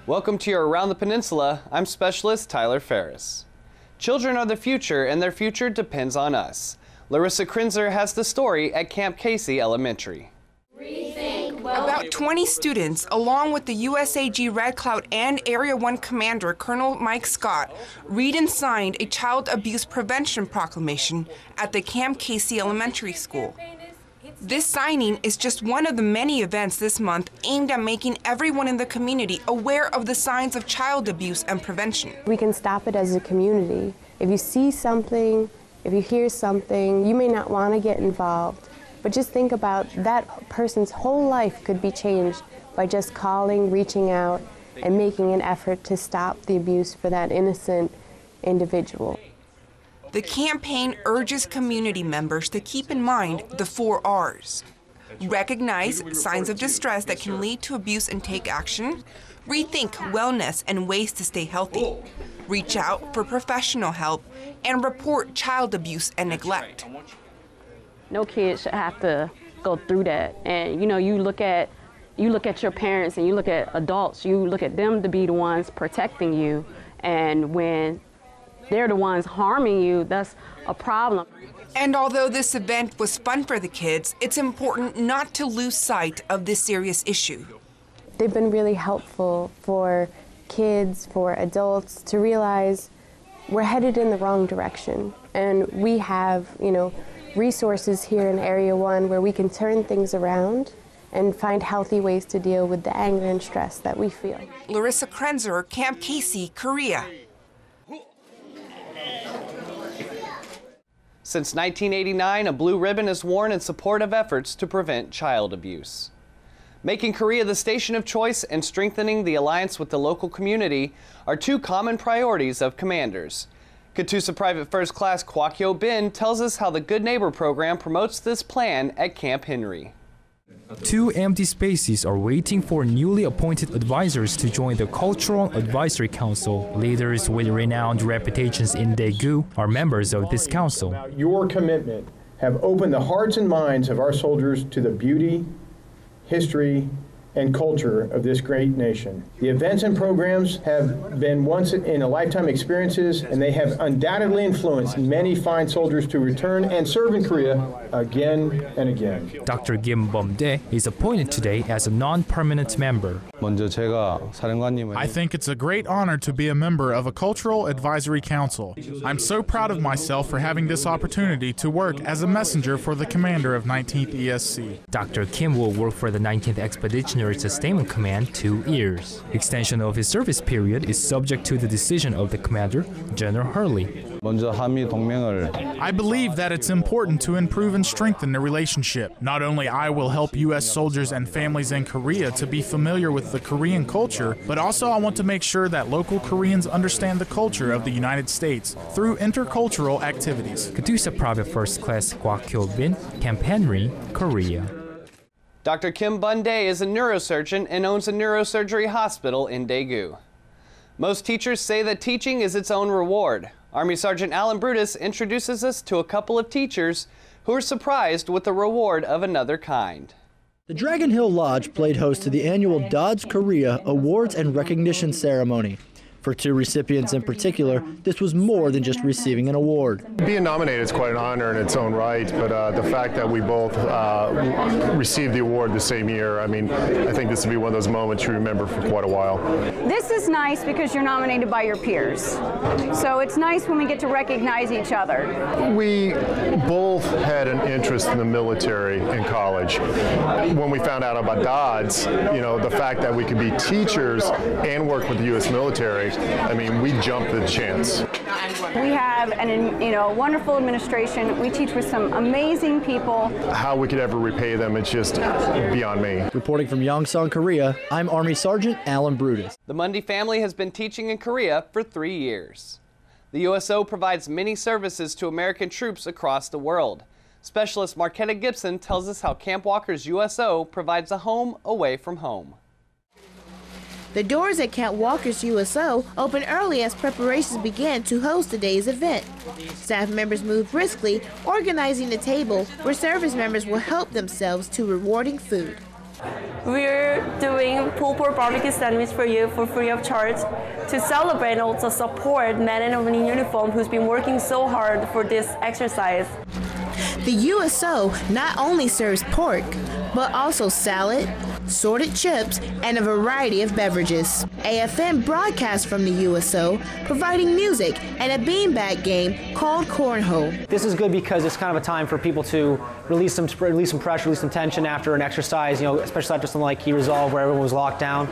Welcome to your Around the Peninsula. I'm Specialist Tyler Ferris. Children are the future, and their future depends on us. Larissa Krinzer has the story at Camp Casey Elementary. About 20 students, along with the USAG Red Cloud and Area 1 Commander Colonel Mike Scott, read and signed a child abuse prevention proclamation at the Camp Casey Elementary School. This signing is just one of the many events this month aimed at making everyone in the community aware of the signs of child abuse and prevention. We can stop it as a community. If you see something, if you hear something, you may not want to get involved. But just think about that person's whole life could be changed by just calling, reaching out, and making an effort to stop the abuse for that innocent individual. The campaign urges community members to keep in mind the 4 R's. Recognize signs of distress that can lead to abuse and take action. Rethink wellness and ways to stay healthy. Reach out for professional help and report child abuse and neglect. No kid should have to go through that. And you look at your parents and you look at adults, you look at them to be the ones protecting you. And when they're the ones harming you, that's a problem. And although this event was fun for the kids, it's important not to lose sight of this serious issue. They've been really helpful for kids, for adults to realize we're headed in the wrong direction. And we have, resources here in Area 1 where we can turn things around and find healthy ways to deal with the anger and stress that we feel. Larissa Krenzer, Camp Casey, Korea. Since 1989, a blue ribbon is worn in support of efforts to prevent child abuse. Making Korea the station of choice and strengthening the alliance with the local community are 2 common priorities of commanders. Catoosa Private First Class Kwakyo Bin tells us how the Good Neighbor program promotes this plan at Camp Henry. 2 empty spaces are waiting for newly appointed advisors to join the Cultural Advisory Council. Leaders with renowned reputations in Daegu are members of this council. Your commitment have opened the hearts and minds of our soldiers to the beauty, history, and culture of this great nation. The events and programs have been once-in-a-lifetime experiences, and they have undoubtedly influenced many fine soldiers to return and serve in Korea again and again. Dr. Kim Bum-dae is appointed today as a non-permanent member. I think it's a great honor to be a member of a Cultural Advisory Council. I'm so proud of myself for having this opportunity to work as a messenger for the commander of 19th ESC. Dr. Kim will work for the 19th Expeditionary Sustainment Command 2 years. Extension of his service period is subject to the decision of the commander, General Hurley. I believe that it's important to improve and strengthen the relationship. Not only I will help U.S. soldiers and families in Korea to be familiar with the Korean culture, but also I want to make sure that local Koreans understand the culture of the United States through intercultural activities. Catoosa Private First Class Kwakyo Bin, Camp Henry, Korea. Dr. Kim Bun-dae is a neurosurgeon and owns a neurosurgery hospital in Daegu. Most teachers say that teaching is its own reward. Army Sergeant Alan Brutus introduces us to a couple of teachers who are surprised with the reward of another kind. The Dragon Hill Lodge played host to the annual Dodge Korea Awards and Recognition Ceremony. For 2 recipients in particular, this was more than just receiving an award. Being nominated is quite an honor in its own right, but the fact that we both received the award the same year, I think this will be one of those moments you remember for quite a while. This is nice because you're nominated by your peers. So it's nice when we get to recognize each other. We both had an interest in the military in college. When we found out about Dodds, the fact that we could be teachers and work with the U.S. military, we jumped the chance. We have a wonderful administration. We teach with some amazing people. How we could ever repay them, it's just beyond me. Reporting from Yongsan, Korea, I'm Army Sergeant Alan Brutus. The Mundy family has been teaching in Korea for 3 years. The USO provides many services to American troops across the world. Specialist Marquetta Gibson tells us how Camp Walker's USO provides a home away from home. The doors at Camp Walker's USO open early as preparations began to host today's event. Staff members move briskly, organizing the table where service members will help themselves to rewarding food. We're doing pulled pork barbecue sandwich for you for free of charge to celebrate and also support men and women in uniform who's been working so hard for this exercise. The USO not only serves pork, but also salad, sorted chips, and a variety of beverages. AFN broadcasts from the USO, providing music and a beanbag game called Cornhole. This is good because it's kind of a time for people to release some pressure, release some tension after an exercise, especially after something like Key Resolve where everyone was locked down.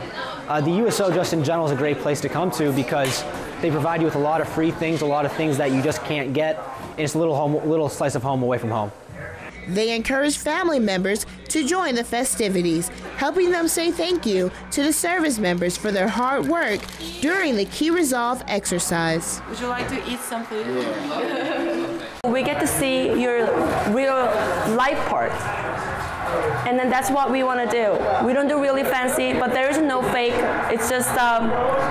The USO just in general is a great place to come to because they provide you with a lot of free things, a lot of things that you just can't get, and it's a little slice of home away from home. They encourage family members to join the festivities, helping them say thank you to the service members for their hard work during the Key Resolve exercise. Would you like to eat some food? We get to see your real life part. And then that's what we want to do. We don't do really fancy, but there is no fake. It's just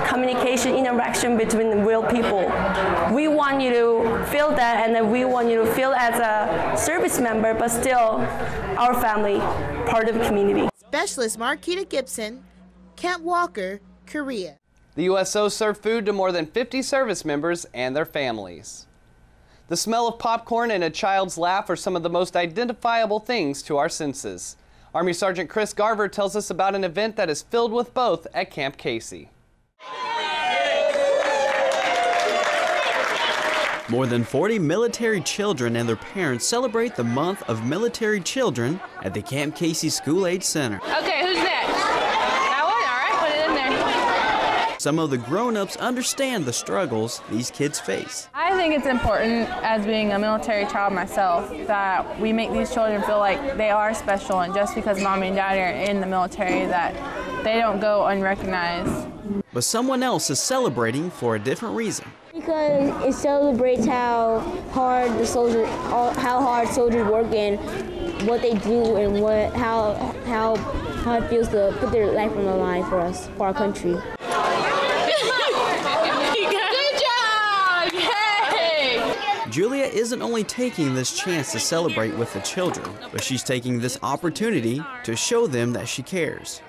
communication, interaction between real people. We want you to feel that, and then we want you to feel as a service member, but still our family, part of the community. Specialist Marquita Gibson, Camp Walker, Korea. The USO served food to more than 50 service members and their families. The smell of popcorn and a child's laugh are some of the most identifiable things to our senses. Army Sergeant Chris Garver tells us about an event that is filled with both at Camp Casey. More than 40 military children and their parents celebrate the month of military children at the Camp Casey School-Age Center. Okay, who's next? That one? All right, put it in there. Some of the grown-ups understand the struggles these kids face. I think it's important, as being a military child myself, that we make these children feel like they are special, and just because mommy and daddy are in the military, that they don't go unrecognized. But someone else is celebrating for a different reason. Because it celebrates how hard soldiers work and what they do and how it feels to put their life on the line for us, for our country. Good job! Yay! Julia isn't only taking this chance to celebrate with the children, but she's taking this opportunity to show them that she cares.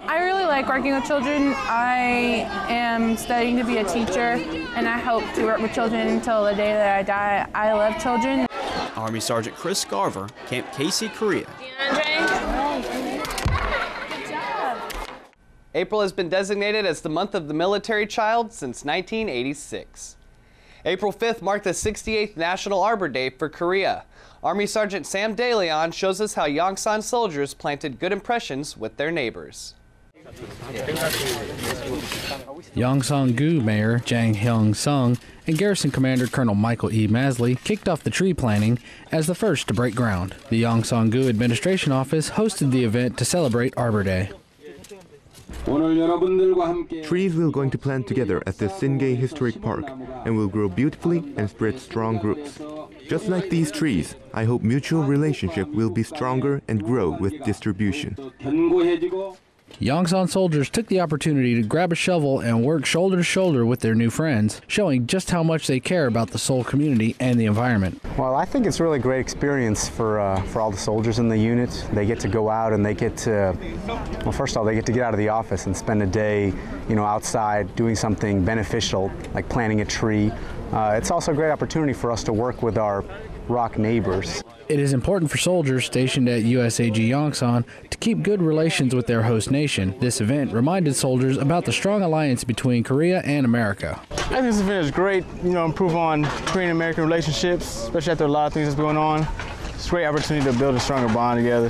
I really like working with children. I am studying to be a teacher, and I hope to work with children until the day that I die. I love children. Army Sergeant Chris Garver, Camp Casey, Korea. April has been designated as the month of the military child since 1986. April 5th marked the 68th National Arbor Day for Korea. Army Sergeant Sam DeLeon shows us how Yongsan soldiers planted good impressions with their neighbors. Yongsan-gu Mayor Jang Hyung-sung and Garrison Commander Colonel Michael E. Masley kicked off the tree planting as the first to break ground. The Yongsan-gu Administration Office hosted the event to celebrate Arbor Day. Trees we're going to plant together at the Singay Historic Park and will grow beautifully and spread strong roots. Just like these trees, I hope mutual relationship will be stronger and grow with distribution. Yongsan soldiers took the opportunity to grab a shovel and work shoulder to shoulder with their new friends, showing just how much they care about the Seoul community and the environment. Well, I think it's really a great experience for all the soldiers in the unit. They get to go out and they get to, well, first of all, they get to get out of the office and spend a day, outside doing something beneficial, like planting a tree. It's also a great opportunity for us to work with our ROC neighbors. It is important for soldiers stationed at USAG Yongsan to keep good relations with their host nation. This event reminded soldiers about the strong alliance between Korea and America. I think this event is great, improve on Korean-American relationships, especially after a lot of things that's going on. It's a great opportunity to build a stronger bond together.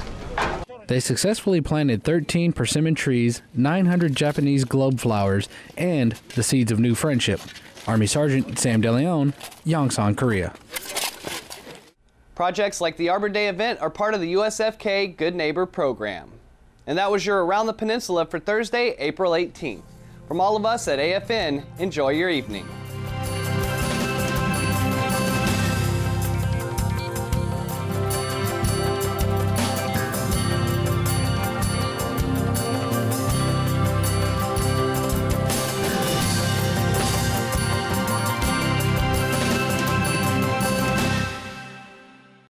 They successfully planted 13 persimmon trees, 900 Japanese globe flowers, and the seeds of new friendship. Army Sergeant Sam DeLeon, Yongsan, Korea. Projects like the Arbor Day event are part of the USFK Good Neighbor program. And that was your Around the Peninsula for Thursday, April 18th. From all of us at AFN, enjoy your evening.